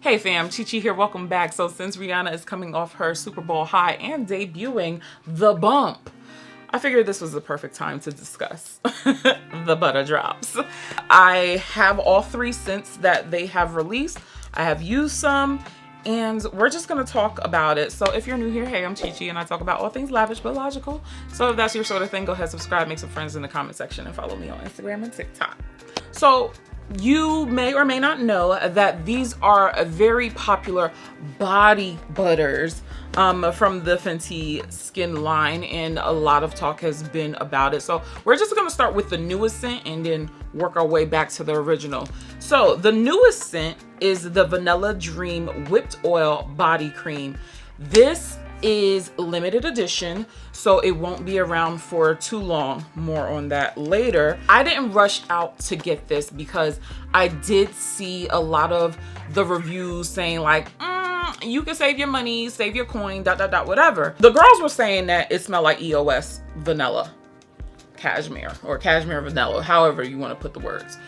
Hey fam, Chichi here, welcome back. So since Rihanna is coming off her Super Bowl high and debuting The Bump, I figured this was the perfect time to discuss the Butta Drops. I have all three scents that they have released. I have used some, and we're just gonna talk about it. So if you're new here, hey, I'm Chichi, and I talk about all things lavish but logical. So if that's your sort of thing, go ahead, subscribe, make some friends in the comment section, and follow me on Instagram and TikTok. So you may or may not know that these are a very popular body butters from the Fenty Skin line, and a lot of talk has been about it. So we're just gonna start with the newest scent and then work our way back to the original. So the newest scent is the Vanilla Dream Whipped Oil Body Cream. This is limited edition, so it won't be around for too long. More on that later. I didn't rush out to get this because I did see a lot of the reviews saying like, you can save your money, save your coin, whatever. The girls were saying that it smelled like EOS vanilla cashmere, or cashmere vanilla, however you want to put the words.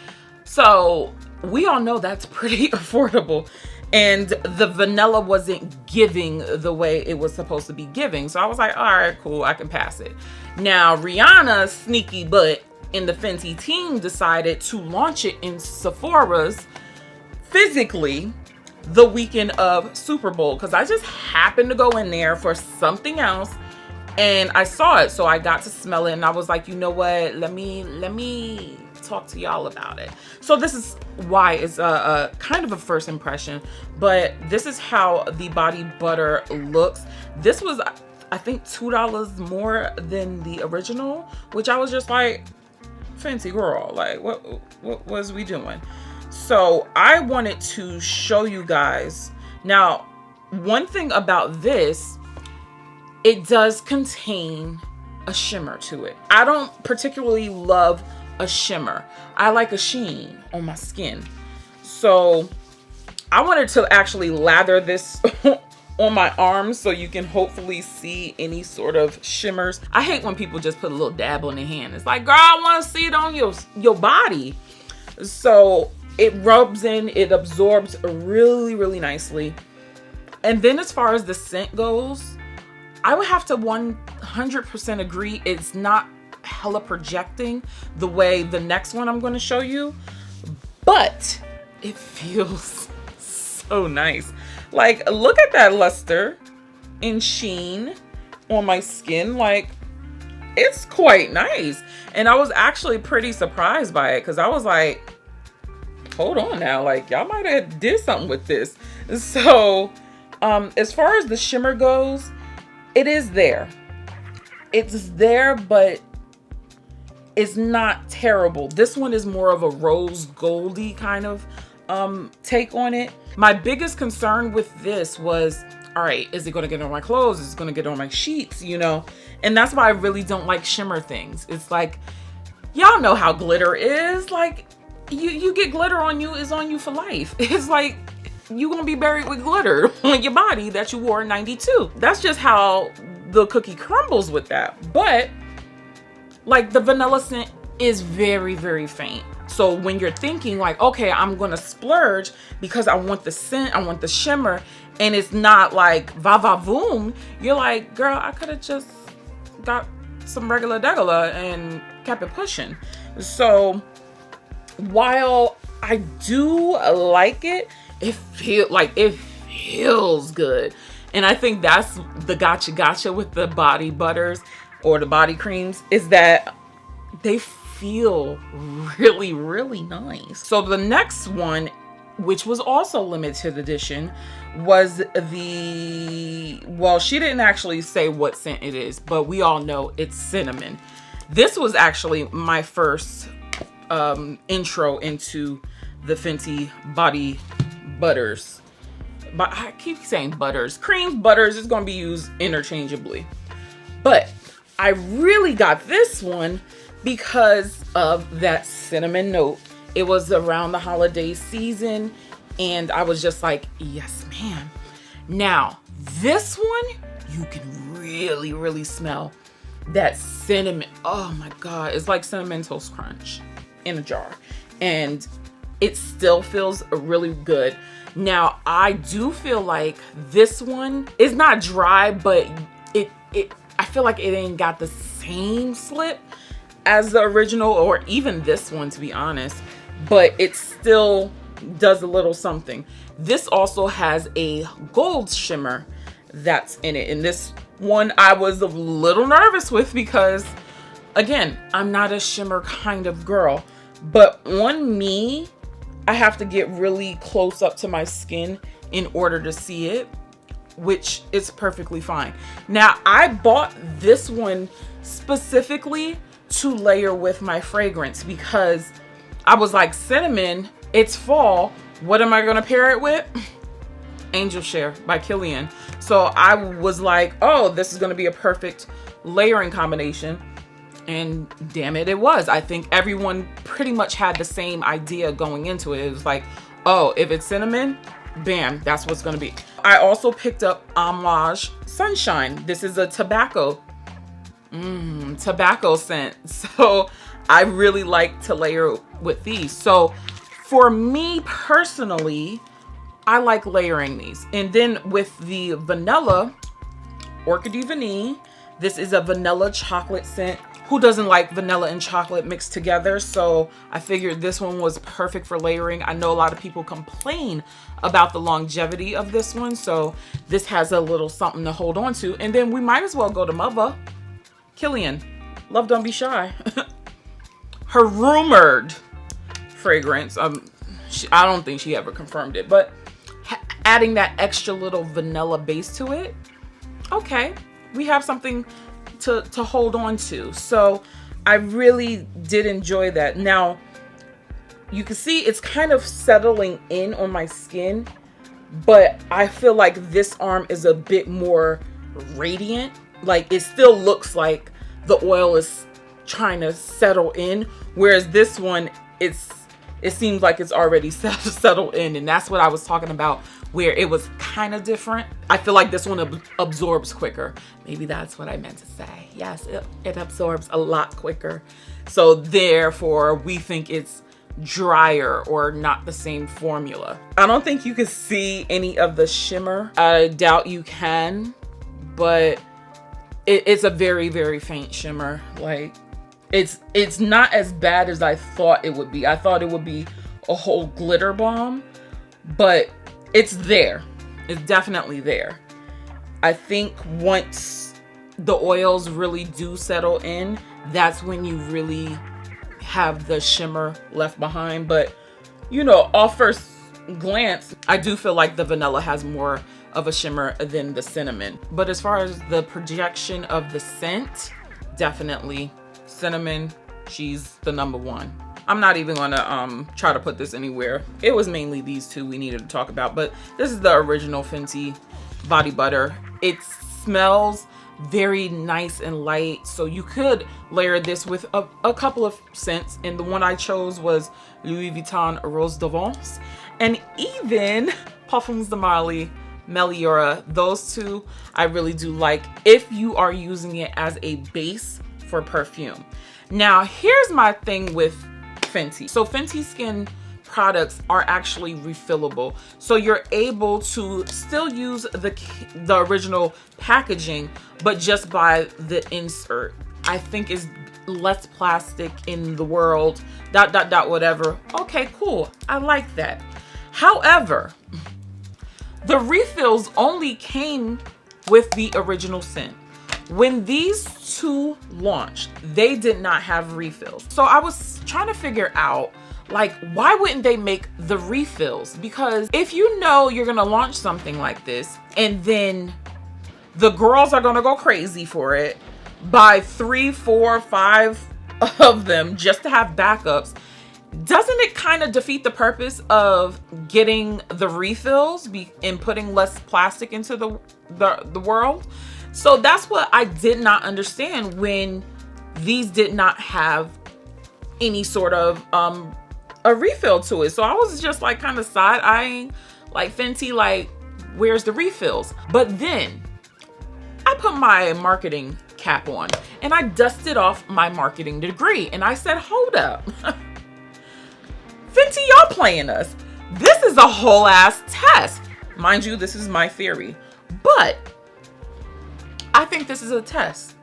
So we all know that's pretty affordable, and the vanilla wasn't giving the way it was supposed to be giving. So I was like, all right, cool, I can pass it. Now, Rihanna's sneaky butt in the Fenty team decided to launch it in Sephora's physically the weekend of Super Bowl, because I just happened to go in there for something else and I saw it. So I got to smell it and I was like, you know what? Let me talk to y'all about it. So this is why it's a kind of a first impression, but this is how the body butter looks. This was, I think, $2 more than the original, which I was just like, Fenty girl, like what was we doing? So I wanted to show you guys. Now, one thing about this, it does contain a shimmer to it. I don't particularly love a shimmer. I like a sheen on my skin. So I wanted to actually lather this on my arms so you can hopefully see any sort of shimmers. I hate when people just put a little dab on their hand. It's like, girl, I want to see it on your body. So it rubs in, it absorbs really, really nicely. And then as far as the scent goes, I would have to 100% agree it's not hella projecting the way the next one I'm going to show you, but it feels so nice. Like, look at that luster and sheen on my skin. Like, it's quite nice. And I was actually pretty surprised by it because I was like, hold on now, like y'all might have did something with this. So as far as the shimmer goes, it is there. It's there, but it's not terrible. This one is more of a rose goldy kind of take on it. My biggest concern with this was, all right, is it going to get on my clothes? Is it going to get on my sheets? You know, and that's why I really don't like shimmer things. It's like, y'all know how glitter is. Like, you get glitter on you, is on you for life. It's like you're gonna be buried with glitter on your body that you wore in 92. That's just how the cookie crumbles with that. But like, the vanilla scent is very, very faint. So when you're thinking like, okay, I'm gonna splurge because I want the scent, I want the shimmer, and it's not like va va voom, you're like, girl, I could have just got some regular degula and kept it pushing. So while I do like it, it feels good. And I think that's the gotcha with the body butters or the body creams, is that they feel really, really nice. So the next one, which was also limited edition, was well, she didn't actually say what scent it is, but we all know it's cinnamon. This was actually my first intro into the Fenty body butters. But I keep saying butters. Creams, butters is going to be used interchangeably. But I really got this one because of that cinnamon note. It was around the holiday season and I was just like, yes, ma'am. Now, this one, you can really, really smell that cinnamon. Oh my God, it's like Cinnamon Toast Crunch in a jar. And it still feels really good. Now, I do feel like this one is not dry, but I feel like it ain't got the same slip as the original, or even this one, to be honest, but it still does a little something. This also has a gold shimmer that's in it, and this one I was a little nervous with because, again, I'm not a shimmer kind of girl, but on me, I have to get really close up to my skin in order to see it, which is perfectly fine. Now, I bought this one specifically to layer with my fragrance because I was like, cinnamon, it's fall. What am I gonna pair it with? Angel Share by KILIAN. So I was like, oh, this is gonna be a perfect layering combination. And damn it, it was. I think everyone pretty much had the same idea going into it. It was like, oh, if it's cinnamon, bam, that's what's gonna be. I also picked up Amouge Sunshine. This is a tobacco scent. So I really like to layer with these. So for me personally, I like layering these. And then with the vanilla, Orchidee Vanille, this is a vanilla chocolate scent. Who doesn't like vanilla and chocolate mixed together? So I figured this one was perfect for layering. I know a lot of people complain about the longevity of this one, so this has a little something to hold on to. And then we might as well go to Mother. KILIAN, Love Don't Be Shy. Her rumored fragrance, I don't think she ever confirmed it, but adding that extra little vanilla base to it, okay, we have something to hold on to. So I really did enjoy that. Now, you can see it's kind of settling in on my skin, but I feel like this arm is a bit more radiant. Like, it still looks like the oil is trying to settle in, whereas this one, it seems like it's already settled in, and that's what I was talking about, where it was kind of different. I feel like this one absorbs quicker. Maybe that's what I meant to say. Yes, it absorbs a lot quicker. So therefore, we think it's drier or not the same formula. I don't think you can see any of the shimmer. I doubt you can, but it's a very, very faint shimmer. Like, it's not as bad as I thought it would be. I thought it would be a whole glitter bomb, but it's there. It's definitely there. I think once the oils really do settle in, that's when you really have the shimmer left behind. But, you know, off first glance, I do feel like the vanilla has more of a shimmer than the cinnamon. But as far as the projection of the scent, definitely cinnamon, she's the number one. I'm not even gonna try to put this anywhere. It was mainly these two we needed to talk about, but this is the original Fenty body butter. It smells very nice and light, so you could layer this with a couple of scents, and the one I chose was Louis Vuitton Rose d'Avance, and even Parfums de Marly, Meliora. Those two I really do like if you are using it as a base for perfume. Now, here's my thing with Fenty. So Fenty Skin products are actually refillable, so you're able to still use the original packaging, but just buy the insert. I think is less plastic in the world, ... whatever. Okay, cool, I like that. However, the refills only came with the original scent. When these two launched, they did not have refills. So I was trying to figure out, like, why wouldn't they make the refills? Because if you know you're gonna launch something like this, and then the girls are gonna go crazy for it, buy 3, 4, 5 of them just to have backups, doesn't it kind of defeat the purpose of getting the refills and putting less plastic into the world? So that's what I did not understand when these did not have any sort of a refill to it. So I was just like kind of side-eyeing, like, Fenty, like, where's the refills? But then I put my marketing cap on and I dusted off my marketing degree, and I said, hold up. Fenty, y'all playing us. This is a whole ass test. Mind you, this is my theory, but I think this is a test.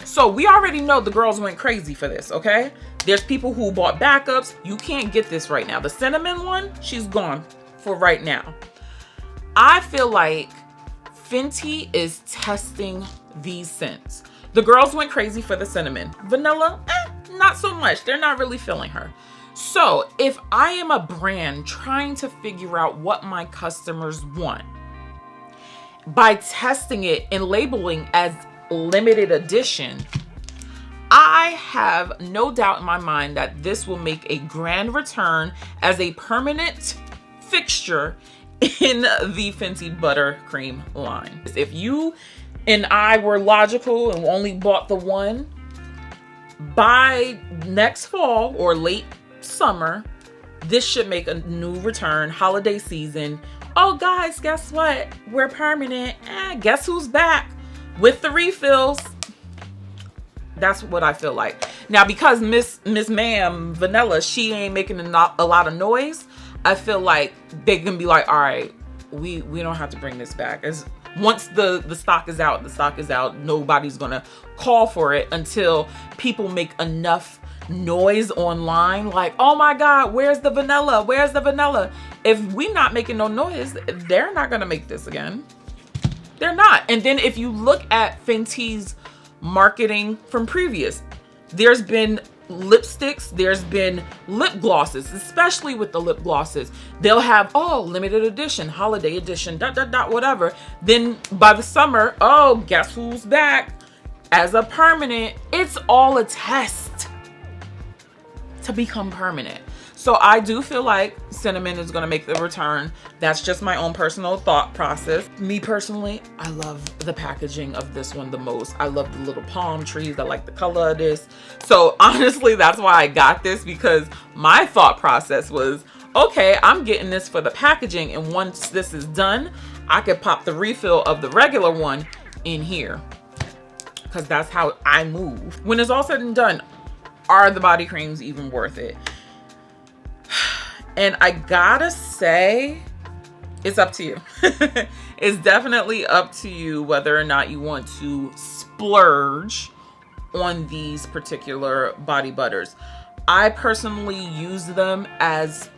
So we already know the girls went crazy for this, okay? There's people who bought backups. You can't get this right now. The cinnamon one, she's gone for right now. I feel like Fenty is testing these scents. The girls went crazy for the cinnamon. Vanilla, not so much. They're not really feeling her. So if I am a brand trying to figure out what my customers want, by testing it and labeling as limited edition, I have no doubt in my mind that this will make a grand return as a permanent fixture in the Fenty Buttercream line. If you and I were logical and only bought the one, by next fall or late summer, this should make a new return. Holiday season. Oh guys, guess what? We're permanent. Guess who's back with the refills? That's what I feel like. Now, because Miss Ma'am Vanilla, she ain't making a lot of noise, I feel like they can be like, all right, we don't have to bring this back. As once the stock is out, the stock is out. Nobody's gonna call for it until people make enough noise online, like, oh my God, where's the vanilla? Where's the vanilla? If we not making no noise, they're not gonna make this again. They're not. And then if you look at Fenty's marketing from previous, there's been lipsticks, there's been lip glosses, especially with the lip glosses. They'll have, oh, limited edition, holiday edition, whatever. Then by the summer, oh, guess who's back as a permanent? It's all a test to become permanent. So I do feel like cinnamon is gonna make the return. That's just my own personal thought process. Me personally, I love the packaging of this one the most. I love the little palm trees. I like the color of this. So honestly, that's why I got this, because my thought process was, okay, I'm getting this for the packaging, and once this is done, I could pop the refill of the regular one in here, because that's how I move. When it's all said and done, are the body creams even worth it? And I gotta say, it's up to you. It's definitely up to you whether or not you want to splurge on these particular body butters. I personally use them as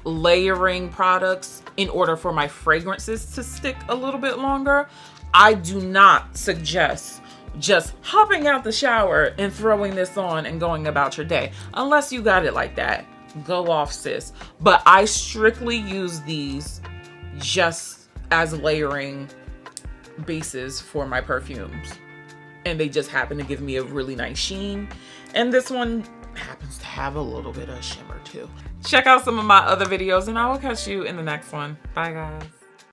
layering products in order for my fragrances to stick a little bit longer. I do not suggest just hopping out the shower and throwing this on and going about your day. Unless you got it like that, go off, sis. But I strictly use these just as layering bases for my perfumes. And they just happen to give me a really nice sheen. And this one happens to have a little bit of shimmer too. Check out some of my other videos and I will catch you in the next one. Bye guys.